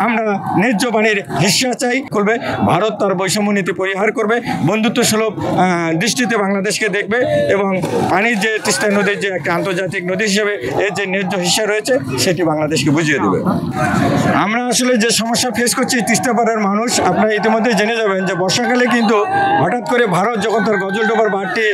আমরা ন্যায্য পানির হিস্সা চাই করবে। ভারত তার বৈষম্য নীতি পরিহার করবে, বন্ধুত্ব সুলভ দৃষ্টিতে বাংলাদেশকে দেখবে এবং পানির যে তিস্তা নদীর যে একটা আন্তর্জাতিক নদী হিসেবে এর যে ন্যায্য হিস্সা রয়েছে সেটি বাংলাদেশকে বুঝিয়ে দেবে। আমরা আসলে যে সমস্যা ফেস করছি তিস্তা পাড়ের মানুষ, আপনারা ইতিমধ্যে জেনে যাবেন যে বর্ষাকালে কিন্তু হঠাৎ করে ভারত যখন তার গজলডোবার বাঁধটি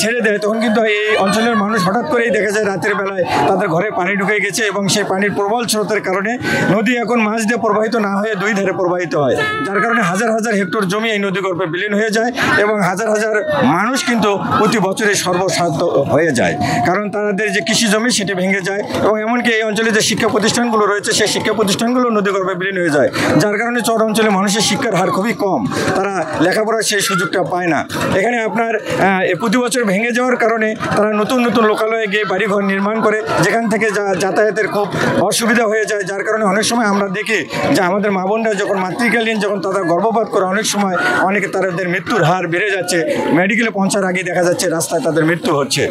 ছেড়ে দেয় তখন কিন্তু এই অঞ্চলের মানুষ হঠাৎ করেই দেখা যায় রাতের বেলায় তাদের ঘরে পানি ঢুকে গেছে এবং সেই পানির প্রবল স্রোতের কারণে নদী এখন মাঝ দিয়ে প্রবাহিত না হয়ে দুই ধারে প্রবাহিত হয়, যার কারণে হাজার হাজার হেক্টর জমি এই নদীগর্ভে বিলীন হয়ে যায় এবং হাজার হাজার মানুষ কিন্তু প্রতি বছরে সর্বস্বার্থ হয়ে যায়, কারণ তাদের যে কৃষি জমি সেটি ভেঙে যায় এবং এমনকি এই অঞ্চলে যে শিক্ষা প্রতিষ্ঠানগুলো রয়েছে সেই শিক্ষা প্রতিষ্ঠানগুলো নদীগর্ভে বিলীন হয়ে যায়, যার কারণে চর অঞ্চলে মানুষের শিক্ষার হার খুবই কম, তারা লেখাপড়ার সেই সুযোগটা পায় না। এখানে আপনার প্রতি বছর ভেঙে যাওয়ার কারণে তারা নতুন নতুন লোকালয়ে গিয়ে বাড়িঘর নির্মাণ করে, যেখান থেকে যাতায়াতের খুব অসুবিধা হয়ে যায়, যার কারণে অনেক সময় আমরা দেখি যে আমাদের মা বোনরা যখন মাতৃকালীন যখন তারা গর্ভপাত করে অনেক সময় অনেকে তাদের মৃত্যুর হার বেড়ে যাচ্ছে, মেডিকেলে পৌঁছার আগে দেখা যাচ্ছে রাস্তায় তাদের মৃত্যু হচ্ছে।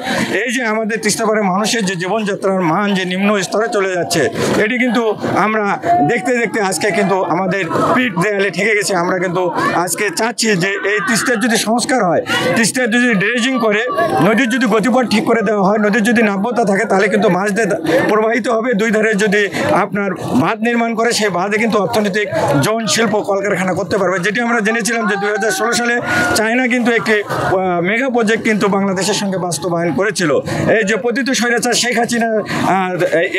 এই যে আমাদের তিস্তা পাড়ের মানুষের যে জীবনযাত্রার মান যে নিম্ন স্তরে চলে যাচ্ছে, এটি কিন্তু আমরা দেখতে দেখতে আজকে কিন্তু আমাদের পিঠ দেয়ালে ঠেকে গেছে। আমরা কিন্তু আজকে চাচ্ছি যে এই তিস্তার যদি সংস্কার হয়, তিস্তার যদি ড্রেজিং করে নদীর যদি গতিপথ ঠিক করে দেওয়া হয়, নদীর যদি নাব্যতা থাকে তাহলে কিন্তু মাছ দিয়ে প্রবাহিত হবে। দুই ধারে যদি আপনার বাঁধ নির্মাণ করে সেই বাঁধে কিন্তু অর্থনৈতিক যৌন শিল্প কলকারখানা করতে পারবে, যেটি আমরা জেনেছিলাম যে 2016 সালে চায়না কিন্তু একটি মেগা প্রজেক্ট কিন্তু বাংলাদেশের সঙ্গে বাস্তবায়ন করেছিল। এই যে পতিত স্বৈরাচার শেখ হাসিনা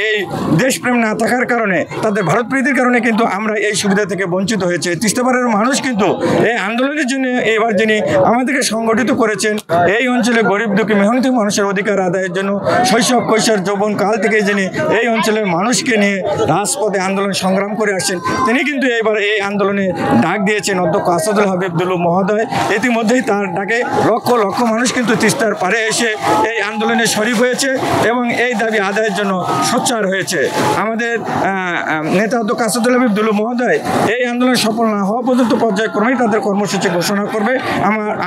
এই দেশপ্রেম না থাকার কারণে তাদের ভারত প্রীতির কারণে কিন্তু আমরা এই সুবিধা থেকে বঞ্চিত হয়েছে। তিস্তা পাড়ের মানুষ কিন্তু এই আন্দোলনের জন্য এবার যিনি আমাদেরকে সংগঠিত করেছেন, এই অঞ্চলে গরিব দুঃখী মেহনতি মানুষের অধিকার আদায়ের জন্য শৈশব কৈশোর যৌবন কাল থেকে যিনি এই অঞ্চলের মানুষকে নিয়ে রাজপথে আন্দোলন সংগ্রাম করে আসছেন, তিনি কিন্তু এবার এই আন্দোলনে ডাক দিয়েছেন অধ্যক্ষ আসাদুল হাবিব দুলু মহোদয়। ইতিমধ্যেই তার ডাকে লক্ষ লক্ষ মানুষ কিন্তু তিস্তার পাড়ে এসে এই আন্দোলনে শরিক হয়েছে এবং এই দাবি আদায়ের জন্য সোচ্চার হয়েছে। আমাদের নেতা অধ্যক্ষ আসাদুল হাবিব দুলু মহোদয় এই আন্দোলন সফল না হওয়া পর্যন্ত পর্যায়ক্রমেই তাদের কর্মসূচি ঘোষণা করবে।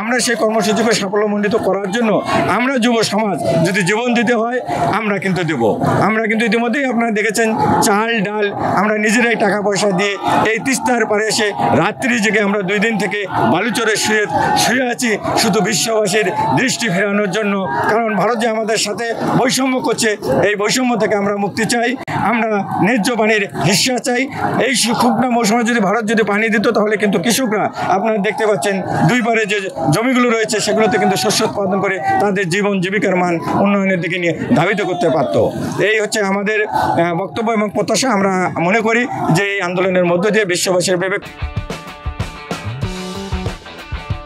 আমরা সেই কর্মসূচিকে সাফল্যমণ্ডিত করার জন্য আমরা যুব সমাজ যদি জীবন দিতে হয় আমরা কিন্তু দেব। আমরা কিন্তু ইতিমধ্যেই আপনারা দেখেছেন চাল ডাল আমরা নিজেরাই টাকা পয়সা দিয়ে এই তিস্তার পাড়ে এসে রাত্রি জেগে আমরা 2 দিন থেকে বালুচরে শুয়ে আছি শুধু বিশ্ববাসীর দৃষ্টি ফেরানোর জন্য, কারণ ভারত যে আমাদের সাথে বৈষম্য করছে এই বৈষম্য থেকে আমরা মুক্তি চাই। আমরা ন্যায্য পানির হিস্সা চাই। এই শুকনো মৌসুমে যদি ভারত যদি পানি দিত তাহলে কিন্তু কৃষকরা আপনারা দেখতে পাচ্ছেন দুই পারে যে জমিগুলো রয়েছে সেগুলোতে কিন্তু শস্য উৎপাদন করে তাদের জীবন জীবিকার মান উন্নয়নের দিকে নিয়ে ধাবিত করতে পারত। এই হচ্ছে আমাদের বক্তব্য এবং প্রত্যাশা। আমরা মনে করি যে এই আন্দোলনের মধ্য দিয়ে বিশ্ববাসীর বিবেক